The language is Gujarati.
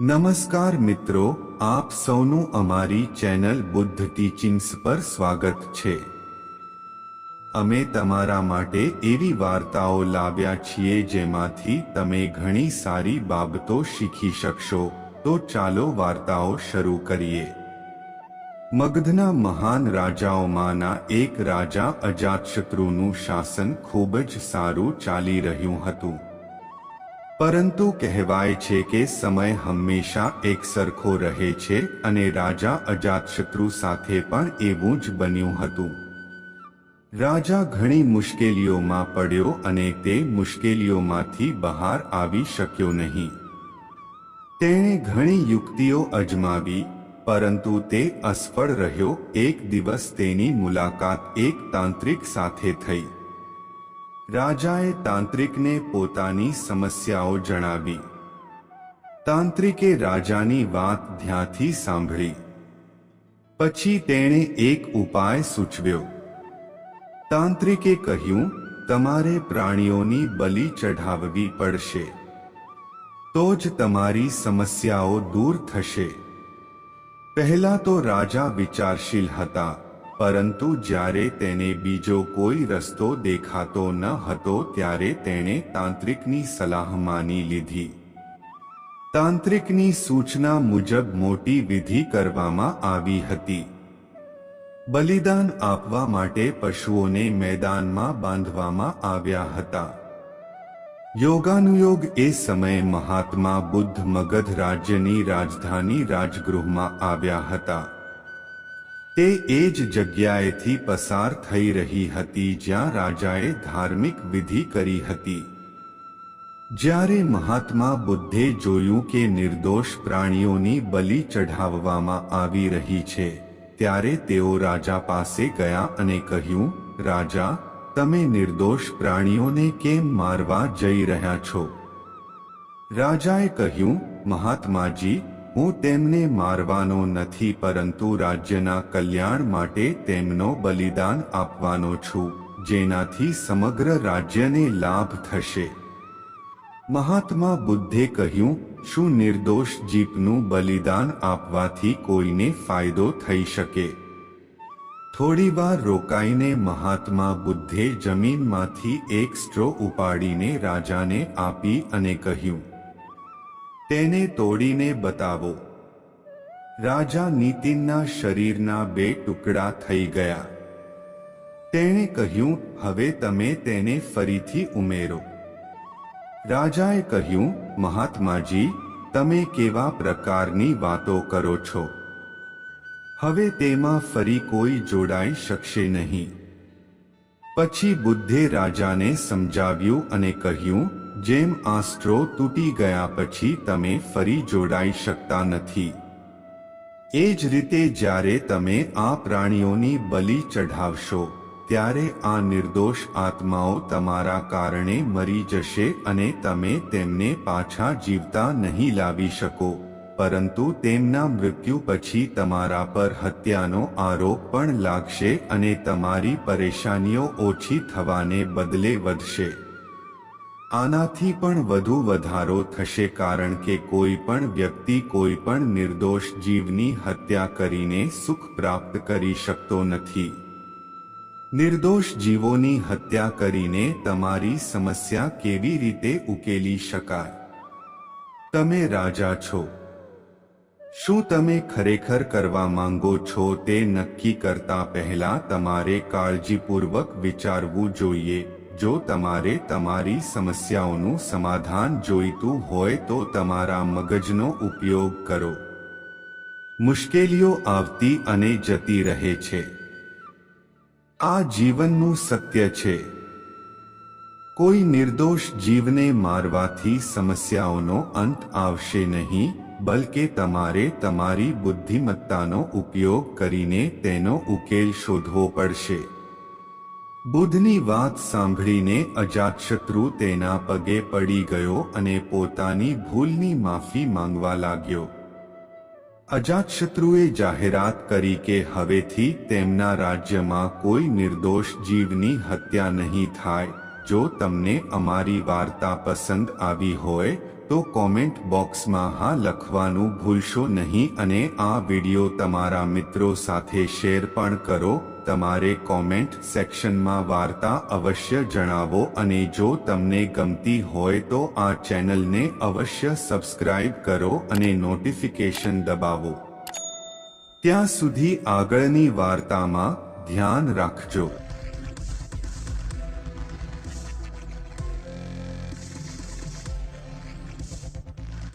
નમસ્કાર મિત્રો, આપ સૌનું અમારી ચેનલ બુદ્ધ ટીચિંગ્સ પર સ્વાગત છે। અમે તમારા માટે એવી વાર્તાઓ લાવ્યા છીએ જેમાંથી તમે ઘણી સારી બાબતો શીખી શકશો। તો ચાલો વાર્તાઓ શરૂ કરીએ। મગધના મહાન રાજાઓમાંના એક રાજા અજાતશત્રુનું શાસન ખૂબ જ સારું ચાલી રહ્યું હતું। પરંતુ કહેવાય છે કે સમય હંમેશા એકસરખો રહે છે અને રાજા અજાતશત્રુ સાથે પણ એવું જ બન્યું હતું। રાજા ઘણી મુશ્કેલીઓમાં પડ્યો અને તે મુશ્કેલીઓમાંથી બહાર આવી શક્યો નહીં। તેણે ઘણી યુક્તિઓ અજમાવી પરંતુ તે અસફળ રહ્યો। એક દિવસ તેની મુલાકાત એક તાંત્રિક સાથે થઈ। રાજાએ તાંત્રિકને પોતાની સમસ્યાઓ જણાવી। તાંત્રિકે રાજાની વાત ધ્યાનથી સાંભળી। પછી તેણે એક ઉપાય સૂચવ્યો। તાંત્રિકે કહ્યું, તમારે પ્રાણીઓની બલિ ચઢાવવી પડશે, તો જ તમારી સમસ્યાઓ દૂર થશે। પહેલા તો રાજા વિચારશીલ હતા, પરંતુ જ્યારે તેને બીજો કોઈ રસ્તો દેખાતો ન હતો ત્યારે તેણે તાંત્રિકની સલાહ માની લીધી। તાંત્રિકની સૂચના મુજબ મોટી વિધિ કરવામાં આવી હતી। બલિદાન આપવા માટે પશુઓને મેદાનમાં બાંધવામાં આવ્યા હતા। યોગાનુયોગ એ સમયે મહાત્મા બુદ્ધ મગધ રાજ્યની રાજધાની રાજગૃહમાં આવ્યા હતા। તે એ જ જગ્યાએથી પસાર થઈ રહી હતી જ્યાં રાજાએ ધાર્મિક વિધિ કરી હતી। જ્યારે મહાત્મા બુદ્ધે જોયું કે નિર્દોષ પ્રાણીઓની બલિ ચઢાવવામાં આવી રહી છે, ત્યારે તેઓ રાજા પાસે ગયા અને કહ્યું, રાજા, તમે નિર્દોષ પ્રાણીઓને કેમ મારવા જઈ રહ્યા છો? રાજાએ કહ્યું, મહાત્માજી, હું તેમને મારવાનો નથી પરંતુ રાજ્યના કલ્યાણ માટે તેમનો બલિદાન આપવાનો છું, જેનાથી સમગ્ર રાજ્યને લાભ થશે। મહાત્મા બુદ્ધે કહ્યું, શું નિર્દોષ જીવનું બલિદાન આપવાથી કોઈને ફાયદો થઈ શકે? થોડીવાર રોકાઈને મહાત્મા બુદ્ધે જમીનમાંથી એક સ્ટ્રો ઉપાડીને રાજાને આપી અને કહ્યું, તેને તોડીને બતાવો। રાજા નીતિનના શરીરના 2 ટુકડા થઈ ગયા। તેણે કહ્યું, હવે તમે તેને ફરીથી ઉમેરો। રાજાએ કહ્યું, મહાત્માજી, તમે કેવા પ્રકારની વાતો કરો છો? હવે તેમાં ફરી કોઈ જોડાઈ શકશે નહીં। પછી બુદ્ધે રાજાને સમજાવ્યું અને કહ્યું, જેમ આ સ્ટ્રો તૂટી ગયા પછી તમે ફરી જોડાઈ શકતા નથી, એ જ રીતે જ્યારે તમે આ પ્રાણીઓની બલિ ચઢાવશો ત્યારે આ નિર્દોષ આત્માઓ તમારા કારણે મરી જશે અને તમે તેમને પાછા જીવતા નહીં લાવી શકો, પરંતુ તેમના મૃત્યુ પછી તમારા પર હત્યાનો આરોપ પણ લાગશે અને તમારી પરેશાનીઓ ઓછી થવાને બદલે વધશે। આનાથી પણ વધુ વધારો થશે કારણ કે કોઈ પણ વ્યક્તિ કોઈ પણ નિર્દોષ જીવની હત્યા કરીને સુખ પ્રાપ્ત કરી શકતો નથી। નિર્દોષ જીવોની હત્યા કરીને તમારી સમસ્યા કેવી રીતે ઉકેલી શકાય? તમે રાજા છો। શું તમે ખરેખર કરવા માંગો છો તે નક્કી કરતા પહેલા તમારે કાળજીપૂર્વક વિચારવું જોઈએ। જો તમારે તમારી સમસ્યાઓનું સમાધાન જોઈતું હોય તો તમારા મગજનો ઉપયોગ કરો। મુશ્કેલીઓ આવતી અને જતી રહે છે। આ જીવનનું સત્ય છે। કોઈ નિર્દોષ જીવને મારવાથી સમસ્યાઓનો અંત આવશે નહીં, બલકે તમારે તમારી બુદ્ધિમત્તાનો ઉપયોગ કરીને તેનો ઉકેલ શોધવો પડશે। બુદ્ધની વાત સાંભળીને અજાતશત્રુ તેના પગે પડી ગયો અને પોતાની ભૂલની માફી માંગવા લાગ્યો। અજાતશત્રુએ જાહેરાત કરી કે હવેથી તેમના રાજ્યમાં કોઈ નિર્દોષ જીવની હત્યા નહીં થાય। જો તમને અમારી વાર્તા પસંદ આવી હોય તો કોમેન્ટ બોક્સમાં હા લખવાનું ભૂલશો નહીં અને આ વિડિયો તમારા મિત્રો સાથે શેર પણ કરો. તમારે કોમેન્ટ સેક્શનમાં વાર્તા અવશ્ય જણાવો અને જો તમને ગમતી હોય તો આ ચેનલને અવશ્ય સબસ્ક્રાઇબ કરો અને નોટિફિકેશન દબાવો. ત્યાં સુધી આગળની વાર્તામાં ધ્યાન રાખજો.